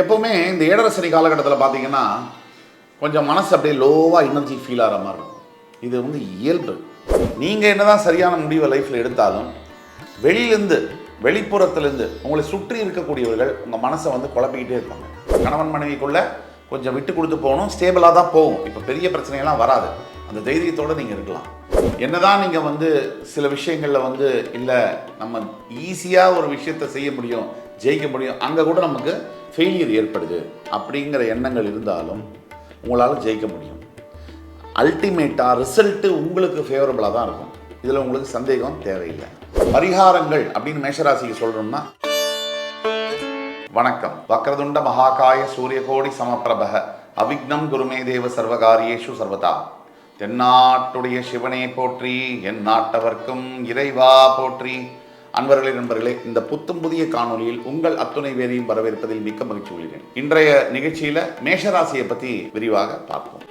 எப்போவுமே இந்த ஏழரை சனி காலகட்டத்தில் பார்த்தீங்கன்னா கொஞ்சம் மனசு அப்படியே லோவாக எனர்ஜி ஃபீல் ஆகிற மாதிரி இருக்கும். இது வந்து இயல்பு. நீங்கள் என்ன தான் சரியான முடிவை லைஃப்பில் எடுத்தாலும் வெளிப்புறத்துலேருந்து உங்களை சுற்றி இருக்கக்கூடியவர்கள் உங்கள் மனசை வந்து குழப்பிக்கிட்டே இருப்பாங்க. கணவன் மனைவிக்குள்ளே கொஞ்சம் விட்டு கொடுத்து போகணும், ஸ்டேபிளாக தான் போகும். இப்போ பெரிய பிரச்சனையெல்லாம் வராது. அந்த தைரியத்தோடு நீங்கள் இருக்கலாம். என்னதான் நீங்கள் வந்து சில விஷயங்களில் வந்து இல்லை நம்ம ஈஸியாக ஒரு விஷயத்தை செய்ய முடியும், ஜெயிக்க முடியும், அங்கே கூட நமக்கு ஃபெயிலியர் ஏற்படுது அப்படிங்கிற எண்ணங்கள் இருந்தாலும் உங்களால் ஜெயிக்க முடியும். அல்டிமேட்டாக ரிசல்ட்டு உங்களுக்கு ஃபேவரபுளாக தான் இருக்கும். இதில் உங்களுக்கு சந்தேகம் தேவையில்லை. பரிகாரங்கள் அப்படின்னு மேஷராசிக்கு சொல்கிறோம்னா, வணக்கம். வக்ரதுண்ட மகாகாய சூரியகோடி சமப்பிரபக அவிக்னம் குருமே தேவ சர்வகாரியேஷு சர்வதா. தென்னாட்டுடைய சிவனே போற்றி, என் நாட்டவர்க்கும் இறைவா போற்றி. அன்பர்களே, நண்பர்களே, இந்த புத்தம் புதிய காணொலியில் உங்கள் அத்துணை வேரையும் வரவேற்பதில் மிக்க மகிழ்ச்சி கொள்கிறேன். இன்றைய நிகழ்ச்சியில் மேஷராசியை பற்றி விரிவாக பார்ப்போம்.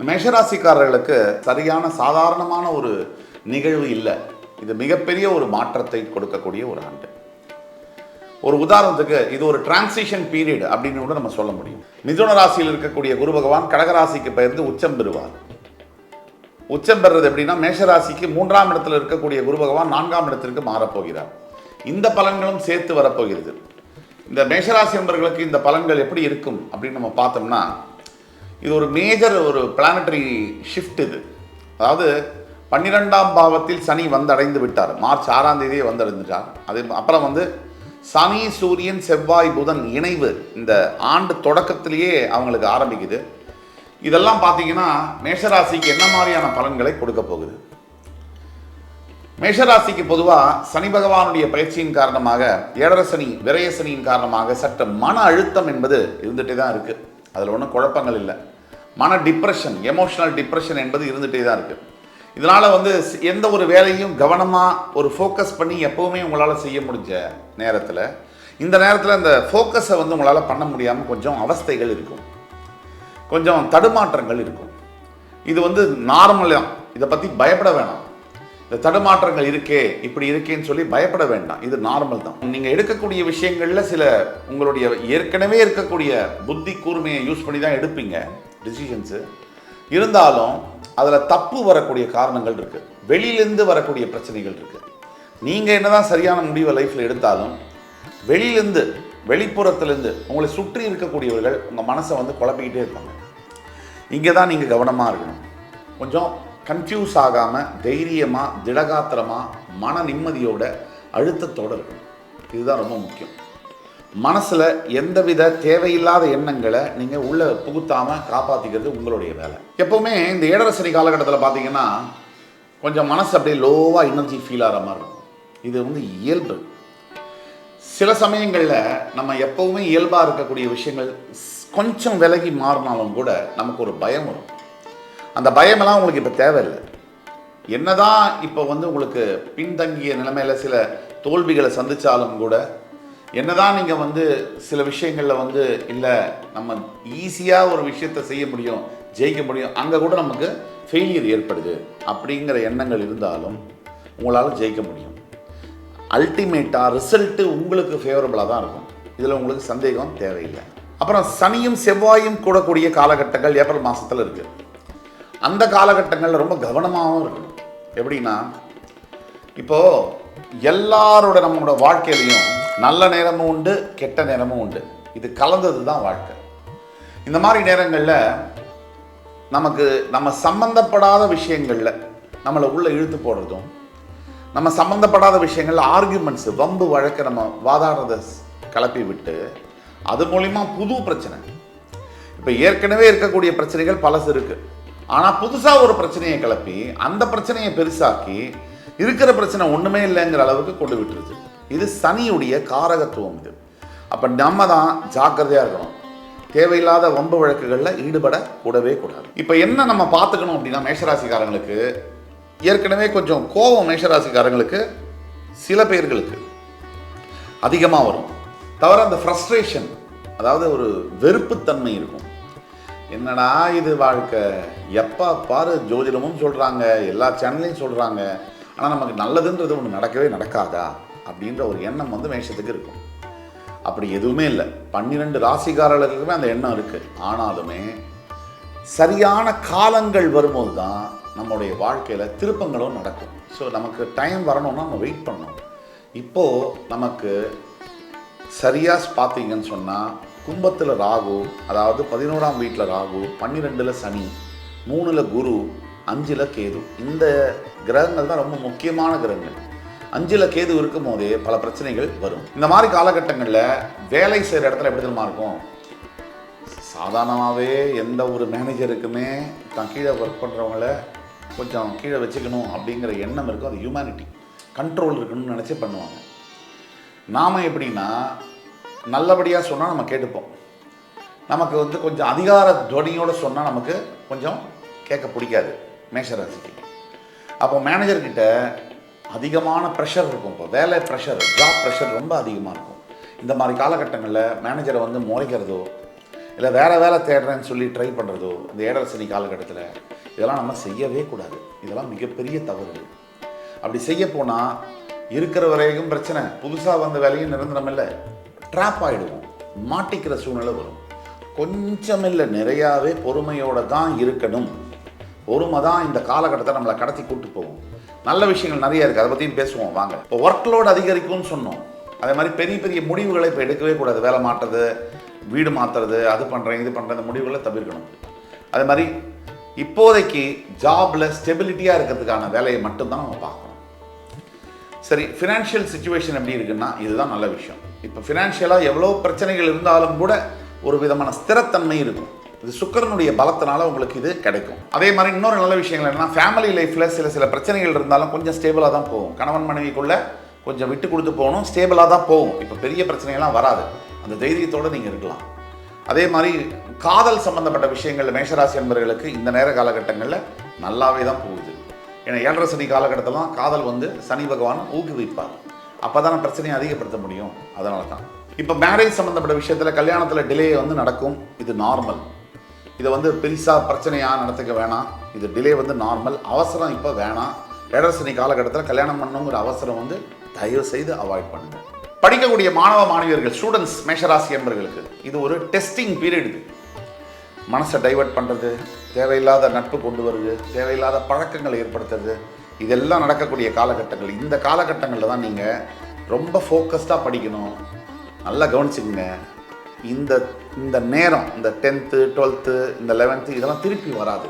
மேஷராசிக்காரர்களுக்கு சரியான சாதாரணமான ஒரு நிகழ்வு இல்லை. இது மிகப்பெரிய ஒரு மாற்றத்தை கொடுக்கக்கூடிய ஒரு ஆண்டு. ஒரு உதாரணத்துக்கு இது ஒரு டிரான்சிஷன் பீரியட் அப்படின்னு கூட நம்ம சொல்ல முடியும். மிதுன ராசியில் இருக்கக்கூடிய குரு பகவான் கடகராசிக்கு பெயர்ந்து உச்சம் பெறுவார். உச்சம் பெறுறது எப்படின்னா, மேஷராசிக்கு 3ஆம் இடத்துல இருக்கக்கூடிய குரு பகவான் 4ஆம் இடத்திற்கு மாறப்போகிறார். இந்த பலன்களும் சேர்த்து வரப்போகிறது. இந்த மேஷராசி நண்பர்களுக்கு இந்த பலன்கள் எப்படி இருக்கும் அப்படின்னு நம்ம பார்த்தோம்னா, இது ஒரு மேஜர் ஒரு பிளானட்டரி ஷிஃப்ட். இது அதாவது 12ஆம் பாவத்தில் சனி வந்தடைந்து விட்டார். மார்ச் 6ஆம் தேதியே வந்தடைந்துட்டார். அது அப்புறம் வந்து சனி சூரியன் செவ்வாய் புதன் இணைவு இந்த ஆண்டு தொடக்கத்திலேயே அவங்களுக்கு ஆரம்பிக்குது. இதெல்லாம் பார்த்தீங்கன்னா மேஷராசிக்கு என்ன மாதிரியான பலன்களை கொடுக்க போகுது? மேஷராசிக்கு பொதுவாக சனி பகவானுடைய பயிற்சியின் காரணமாக, ஏழரை சனி விரய சனியின் காரணமாக சற்று மன அழுத்தம் என்பது இருந்துகிட்டே தான் இருக்குது. அதில் ஒன்றும் குழப்பங்கள் இல்லை. மன டிப்ரெஷன், எமோஷனல் டிப்ரெஷன் என்பது இருந்துகிட்டே தான் இருக்குது. இதனால் வந்து எந்த ஒரு வேலையும் கவனமாக ஒரு ஃபோக்கஸ் பண்ணி எப்போவுமே உங்களால் செய்ய முடிஞ்ச நேரத்தில், இந்த நேரத்தில் இந்த ஃபோக்கஸை வந்து உங்களால் பண்ண முடியாமல் கொஞ்சம் அவஸ்தைகள் இருக்கும், கொஞ்சம் தடுமாற்றங்கள் இருக்கும். இது வந்து நார்மலாக, இதை பற்றி பயப்பட வேணாம். இந்த தடுமாற்றங்கள் இருக்கே, இப்படி இருக்கேன்னு சொல்லி பயப்பட வேண்டாம். இது நார்மல் தான். நீங்கள் எடுக்கக்கூடிய விஷயங்களில் சில உங்களுடைய ஏற்கனவே இருக்கக்கூடிய புத்தி கூர்மையை யூஸ் பண்ணி தான் எடுப்பீங்க டிசிஷன்ஸு. இருந்தாலும் அதில் தப்பு வரக்கூடிய காரணங்கள் இருக்குது, வெளியிலேருந்து வரக்கூடிய பிரச்சனைகள் இருக்குது. நீங்கள் என்ன தான் சரியான முடிவை லைஃப்பில் எடுத்தாலும் வெளிப்புறத்துலேருந்து உங்களை சுற்றி இருக்கக்கூடியவர்கள் உங்கள் மனசை வந்து குழப்பிக்கிட்டே இருப்பாங்க. இங்கே தான் நீங்கள் கவனமாக இருக்கணும். கொஞ்சம் கன்ஃபியூஸ் ஆகாமல் தைரியமாக, திடகாத்திரமாக, மன நிம்மதியோட, அழுத்தத்தோடு இருக்கணும். இதுதான் ரொம்ப முக்கியம். மனசில் எந்தவித தேவையில்லாத எண்ணங்களை நீங்கள் உள்ளே புகுத்தாமல் காப்பாற்றிக்கிறது உங்களுடைய வேலை. எப்போவுமே இந்த ஏழரை சனி காலகட்டத்தில் பார்த்தீங்கன்னா கொஞ்சம் மனசு அப்படியே லோவாக எனர்ஜி ஃபீல் ஆகிற மாதிரி இருக்கும். இது வந்து இயல்பு. சில சமயங்களில் நம்ம எப்போவுமே இயல்பாக இருக்கக்கூடிய விஷயங்கள் கொஞ்சம் விலகி மாறினாலும் கூட நமக்கு ஒரு பயம் வரும். அந்த பயமெல்லாம் உங்களுக்கு இப்போ தேவையில்லை. என்னதான் இப்போ வந்து உங்களுக்கு பின்தங்கிய நிலைமையில் சில தோல்விகளை சந்தித்தாலும் கூட, என்னதான் நீங்கள் வந்து சில விஷயங்களில் வந்து இல்லை நம்ம ஈஸியாக ஒரு விஷயத்தை செய்ய முடியும், ஜெயிக்க முடியும், அங்கே கூட நமக்கு ஃபெயிலியர் ஏற்படுது அப்படிங்கிற எண்ணங்கள் இருந்தாலும் உங்களால் ஜெயிக்க முடியும். அல்டிமேட்டாக ரிசல்ட்டு உங்களுக்கு ஃபேவரபுளாக தான் இருக்கும். இதில் உங்களுக்கு சந்தேகம் தேவையில்லை. அப்புறம் சனியும் செவ்வாயும் கூடக்கூடிய காலகட்டங்கள் ஏப்ரல் மாதத்தில் இருக்குது. அந்த காலகட்டங்களில் ரொம்ப கவனமாகவும் இருக்கணும். எப்படின்னா, இப்போது எல்லாரோட நம்மளோட வாழ்க்கையிலையும் நல்ல நேரமும் உண்டு, கெட்ட நேரமும் உண்டு. இது கலந்தது தான் வாழ்க்கை. இந்த மாதிரி நேரங்களில் நம்ம சம்பந்தப்படாத விஷயங்களில் நம்மளை உள்ளே இழுத்து போடுறதும், நம்ம சம்மந்தப்படாத விஷயங்களில் ஆர்கியூமெண்ட்ஸு, வம்பு வழக்கை நம்ம வாதாடுறதை கிளப்பி விட்டு அது மூலிமா புது பிரச்சனை, இப்போ ஏற்கனவே இருக்கக்கூடிய பிரச்சனைகள் பலசு இருக்குது, ஆனால் புதுசாக ஒரு பிரச்சனையை கிளப்பி அந்த பிரச்சனையை பெருசாக்கி இருக்கிற பிரச்சனை ஒன்றுமே இல்லைங்கிற அளவுக்கு கொண்டு விட்டுருது. இது சனியுடைய காரகத்துவம். இது அப்போ நம்ம தான் ஜாக்கிரதையாக இருக்கணும். தேவையில்லாத வம்பு வழக்குகளில் ஈடுபட கூடவே கூடாது. இப்போ என்ன நம்ம பார்த்துக்கணும் அப்படின்னா, மேஷராசிக்காரங்களுக்கு ஏற்கனவே கொஞ்சம் கோபம் மேஷராசிக்காரங்களுக்கு சில பேர்களுக்கு அதிகமாக வரும். தவிர அந்த ஃப்ரஸ்ட்ரேஷன், அதாவது ஒரு வெறுப்புத்தன்மை இருக்கும். என்னடா இது வாழ்க்கை, எப்போ பாரு ஜோதிடமும் சொல்கிறாங்க, எல்லா சேனல்லையும் சொல்கிறாங்க, ஆனால் நமக்கு நல்லதுன்றது ஒன்று நடக்கவே நடக்காதா அப்படின்ற ஒரு எண்ணம் வந்து மேஷத்துக்கு இருக்கும். அப்படி எதுவுமே இல்லை. 12 ராசிக்காரர்களுக்குமே அந்த எண்ணம் இருக்குது. ஆனாலுமே சரியான காலங்கள் வரும்போது தான் நம்முடைய வாழ்க்கையில் திருப்பங்களும் நடக்கும். ஸோ நமக்கு டைம் வரணும்னா நம்ம வெயிட் பண்ணணும். இப்போது நமக்கு சரியாக பார்த்தீங்கன்னு சொன்னால் கும்பத்தில் ராகு, அதாவது 11ஆம் வீட்டில் ராகு, 12ல் சனி, 3ல் குரு, 5ல் கேது. இந்த கிரகங்கள் தான் ரொம்ப முக்கியமான கிரகங்கள். 5ல் கேது இருக்கும் போதே பல பிரச்சனைகள் வரும். இந்த மாதிரி காலகட்டங்களில் வேலை செய்கிற இடத்துல எப்படி தெரியுமா இருக்கும்? சாதாரணமாகவே எந்த ஒரு மேனேஜருக்குமே தான் கீழே ஒர்க் பண்ணுறவங்கள கொஞ்சம் கீழே வச்சுக்கணும் அப்படிங்கிற எண்ணம் இருக்கும். அது ஹியூமனிட்டி, கண்ட்ரோல் இருக்கணும்னு நினச்சி பண்ணுவாங்க. நாம் எப்படின்னா நல்லபடியாக சொன்னால் நம்ம கேட்டுப்போம். நமக்கு வந்து கொஞ்சம் அதிகார துவனியோடு சொன்னால் நமக்கு கொஞ்சம் கேட்க பிடிக்காது மேஷராசிக்கு. அப்போ மேனேஜர்கிட்ட அதிகமான ப்ரெஷர் இருக்கும். இப்போ வேலை ப்ரெஷர், ஜாப் ப்ரெஷர் ரொம்ப அதிகமாக இருக்கும். இந்த மாதிரி காலகட்டங்களில் மேனேஜரை வந்து முறைக்கிறதோ இல்லை வேறு வேலை தேடுறேன்னு சொல்லி ட்ரை பண்ணுறதோ இந்த ஏழரை சனி காலகட்டத்தில் இதெல்லாம் நம்ம செய்யவே கூடாது. இதெல்லாம் மிகப்பெரிய தவறு. அப்படி செய்ய போனால் இருக்கிற வரைக்கும் பிரச்சனை, புதுசாக வந்த வேலையும் நிரந்தரம் இல்லை, ட்ராப் ஆகிடுவோம், மாட்டிக்கிற சூழ்நிலை வரும். கொஞ்சம் இல்லை, நிறையாவே பொறுமையோடு தான் இருக்கணும். பொறுமை தான் இந்த காலகட்டத்தை நம்மளை கடத்தி கூட்டு போகும். நல்ல விஷயங்கள் நிறைய இருக்குது, அதை பற்றியும் பேசுவோம் வாங்க. இப்போ ஒர்க் லோடு அதிகரிக்கும்னு சொன்னோம். அதே மாதிரி பெரிய பெரிய முடிவுகளை இப்போ எடுக்கவே கூடாது. வேலை மாற்றுறது, வீடு மாற்றுறது, அது பண்ணுறேன் இது பண்ணுறேன், இந்த முடிவுகளை தவிர்க்கணும். அதே மாதிரி இப்போதைக்கு ஜாபில் ஸ்டெபிலிட்டியாக இருக்கிறதுக்கான வேலையை மட்டும்தான் நம்ம பார்க்கணும். சரி, ஃபினான்ஷியல் சுச்சுவேஷன் எப்படி இருக்குன்னா இதுதான் நல்ல விஷயம். இப்போ ஃபினான்ஷியலாக எவ்வளோ பிரச்சனைகள் இருந்தாலும் கூட ஒரு விதமான ஸ்திரத்தன்மை இருக்கும். இது சுக்கிரனுடைய பலத்தினால உங்களுக்கு இது கிடைக்கும். அதே மாதிரி இன்னொரு நல்ல விஷயங்கள் என்னன்னா, ஃபேமிலி லைஃப்பில் சில பிரச்சனைகள் இருந்தாலும் கொஞ்சம் ஸ்டேபிளாக தான் போகும். கணவன் மனைவிக்குள்ளே கொஞ்சம் விட்டு கொடுத்து போகணும், ஸ்டேபிளாக தான் போகும். இப்போ பெரிய பிரச்சனைகள்லாம் வராது, அந்த தைரியத்தோடு நீங்கள் இருக்கலாம். அதே மாதிரி காதல் சம்பந்தப்பட்ட விஷயங்கள் மேஷராசி என்பவர்களுக்கு இந்த நேர காலகட்டங்களில் நல்லாவே தான் போகுது. ஏன்னா ஏழரை சனி காலகட்டத்திலாம் காதல் வந்து சனி பகவான் ஊக்குவிப்பார். அப்போ தான் பிரச்சனையை அதிகப்படுத்த முடியும். அதனால தான் இப்போ மேரேஜ் சம்மந்தப்பட்ட விஷயத்தில் கல்யாணத்தில் டிலே வந்து நடக்கும். இது நார்மல். இதை வந்து பெருசாக பிரச்சனையாக நடத்துக்க வேணாம். இது டிலே வந்து நார்மல். அவசரம் இப்போ வேணாம். ஏழரை சனி காலகட்டத்தில் கல்யாணம் பண்ணணுங்கிற அவசரம் வந்து தயவு செய்து அவாய்ட் பண்ணுங்க. படிக்கக்கூடிய மாணவ மாணவியர்கள், ஸ்டூடெண்ட்ஸ், மேஷராசி என்பவர்களுக்கு இது ஒரு டெஸ்டிங் பீரியட். இது மனசை டைவர்ட் பண்ணுறது, தேவையில்லாத நட்பு கொண்டு வருது, தேவையில்லாத பழக்கங்களை ஏற்படுத்துறது, இதெல்லாம் நடக்கக்கூடிய காலகட்டங்கள். இந்த காலகட்டங்களில் தான் நீங்கள் ரொம்ப ஃபோக்கஸ்டாக படிக்கணும். நல்லா கவனிச்சுக்கோங்க. இந்த நேரம், இந்த 10th 12th இந்த 11th இதெல்லாம் திருப்பி வராது.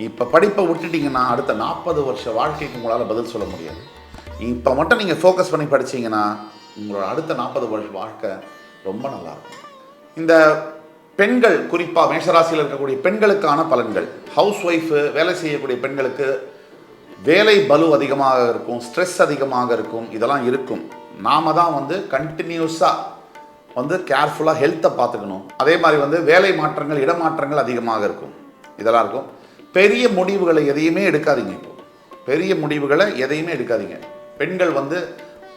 இப்போ படிப்பை விட்டுட்டிங்கன்னா அடுத்த 40 வருஷ வாழ்க்கைக்கு உங்களால் பதில் சொல்ல முடியாது. இப்போ மட்டும் நீங்கள் ஃபோக்கஸ் பண்ணி படித்தீங்கன்னா உங்களோட அடுத்த 40 வருஷ வாழ்க்கை ரொம்ப நல்லாயிருக்கும். இந்த பெண்கள், குறிப்பாக மேஷராசியில் இருக்கக்கூடிய பெண்களுக்கான பலன்கள். ஹவுஸ் ஒய்ஃபு, வேலை செய்யக்கூடிய பெண்களுக்கு வேலை பலு அதிகமாக இருக்கும், ஸ்ட்ரெஸ் அதிகமாக இருக்கும், இதெல்லாம் இருக்கும். நாம தான் வந்து கண்டினியூஸாக வந்து கேர்ஃபுல்லாக ஹெல்த்தை பார்த்துக்கணும். அதே மாதிரி வந்து வேலை மாற்றங்கள், இடமாற்றங்கள் அதிகமாக இருக்கும், இதெல்லாம் இருக்கும். பெரிய முடிவுகளை எதையுமே எடுக்காதீங்க. இப்போ பெரிய முடிவுகளை எதையுமே எடுக்காதீங்க. பெண்கள் வந்து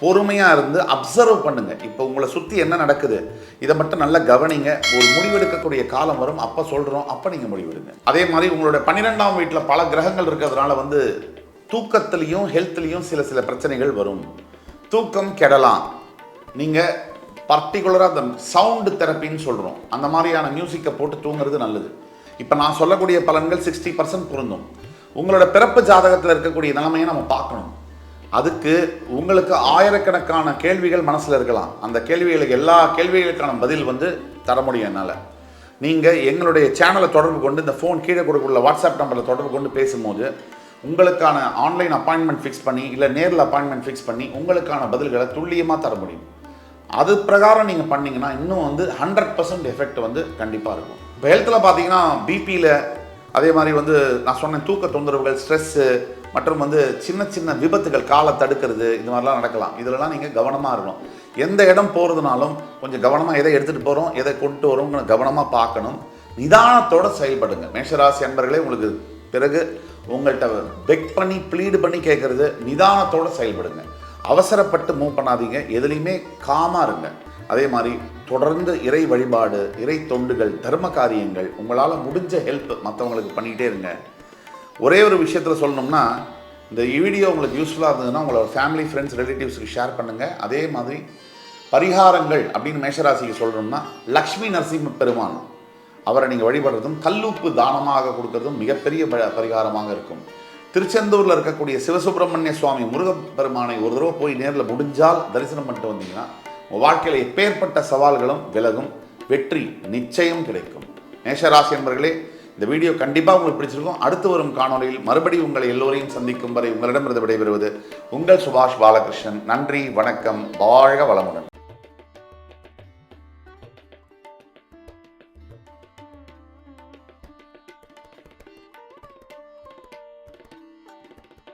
பொறுமையாக இருந்து அப்சர்வ் பண்ணுங்கள். இப்போ உங்களை சுற்றி என்ன நடக்குது இதை மட்டும் நல்லா கவனிங்க. ஒரு முடிவெடுக்கக்கூடிய காலம் வரும், அப்போ சொல்கிறோம், அப்போ நீங்கள் முடிவெடுங்க. அதே மாதிரி உங்களோட 12ஆம் வீட்டில் பல கிரகங்கள் இருக்கிறதுனால வந்து தூக்கத்துலேயும் ஹெல்த்லேயும் சில பிரச்சனைகள் வரும். தூக்கம் கெடலாம். நீங்கள் பர்டிகுலராக அந்த சவுண்டு தெரப்பின்னு சொல்கிறோம், அந்த மாதிரியான மியூசிக்கை போட்டு தூங்குறது நல்லது. இப்போ நான் சொல்லக்கூடிய பலன்கள் 60% பொருந்தும். உங்களோட பிறப்பு ஜாதகத்தில் இருக்கக்கூடிய நிலைமையை நம்ம பார்க்கணும். அதுக்கு உங்களுக்கு ஆயிரக்கணக்கான கேள்விகள் மனசில் இருக்கலாம். அந்த கேள்விகளுக்கு, எல்லா கேள்விகளுக்கான பதில் வந்து தர முடியும் என்னால். நீங்கள் எங்களுடைய சேனலை தொடர்பு கொண்டு, இந்த ஃபோன் கீழே கொடுக்குள்ள வாட்ஸ்அப் நம்பரில் தொடர்பு கொண்டு பேசும்போது உங்களுக்கான ஆன்லைன் அப்பாயின்மெண்ட் ஃபிக்ஸ் பண்ணி இல்லை நேரில் அப்பாயின்மெண்ட் ஃபிக்ஸ் பண்ணி உங்களுக்கான பதில்களை துல்லியமாக தர முடியும். அது பிரகாரம் நீங்கள் பண்ணிங்கன்னா இன்னும் வந்து 100% எஃபெக்ட் வந்து கண்டிப்பாக இருக்கும். இப்போ ஹெல்த்தில் பார்த்தீங்கன்னா பிபியில், அதே மாதிரி வந்து நான் சொன்னேன் தூக்க தொந்தரவுகள், ஸ்ட்ரெஸ்ஸு மற்றும் வந்து சின்ன விபத்துகள், காலை தடுக்கிறது, இது மாதிரிலாம் நடக்கலாம். இதிலலாம் நீங்கள் கவனமாக இருக்கணும். எந்த இடம் போகிறதுனாலும் கொஞ்சம் கவனமாக எதை எடுத்துகிட்டு போகிறோம், எதை கொண்டு வரோம்னு கவனமாக பார்க்கணும். நிதானத்தோடு செயல்படுங்க. மேஷராசி அன்பர்களே, உங்களுக்கு பிறகு உங்கள்கிட்ட பெக் பண்ணி ப்ளீடு பண்ணி கேட்குறது, நிதானத்தோடு செயல்படுங்க. அவசரப்பட்டு மூவ் பண்ணாதீங்க. எதுலேயுமே காமாக இருங்க. அதே மாதிரி தொடர்ந்து இறை வழிபாடு, இறை தொண்டுகள், தர்ம காரியங்கள், உங்களால் முடிஞ்ச ஹெல்ப் மற்றவங்களுக்கு பண்ணிக்கிட்டே இருங்க. ஒரே ஒரு விஷயத்தில் சொல்லணும்னா, இந்த வீடியோ உங்களுக்கு யூஸ்ஃபுல்லாக இருந்ததுன்னா உங்களோட ஃபேமிலி, ஃப்ரெண்ட்ஸ், ரிலேட்டிவ்ஸுக்கு ஷேர் பண்ணுங்கள். அதே மாதிரி பரிகாரங்கள் அப்படின்னு மேஷராசிக்கு சொல்கிறோம்னா லக்ஷ்மி நரசிம்ம பெருமான் அவரை நீங்கள் வழிபடுறதும் கல்லுப்பு தானமாக கொடுக்கறதும் மிகப்பெரிய பரிகாரமாக இருக்கும். திருச்செந்தூரில் இருக்கக்கூடிய சிவசுப்பிரமணிய சுவாமி முருகப்பெருமானை ஒரு தடவை போய் நேரில் முடிஞ்சால் தரிசனம் பண்ணிட்டு வந்தீங்கன்னா உங்கள் வாழ்க்கையில் எப்பேற்பட்ட சவால்களும் விலகும், வெற்றி நிச்சயம் கிடைக்கும். மேஷராசி என்பர்களே, இந்த வீடியோ கண்டிப்பாக உங்களுக்கு பிடிச்சிருக்கும். அடுத்து வரும் காணொலியில் மறுபடியும் உங்களை எல்லோரையும் சந்திக்கும் வரை உங்களிடமிருந்து விடைபெறுவது உங்கள் சுபாஷ் பாலகிருஷ்ணன். நன்றி, வணக்கம், வாழ்க வளமுடன்.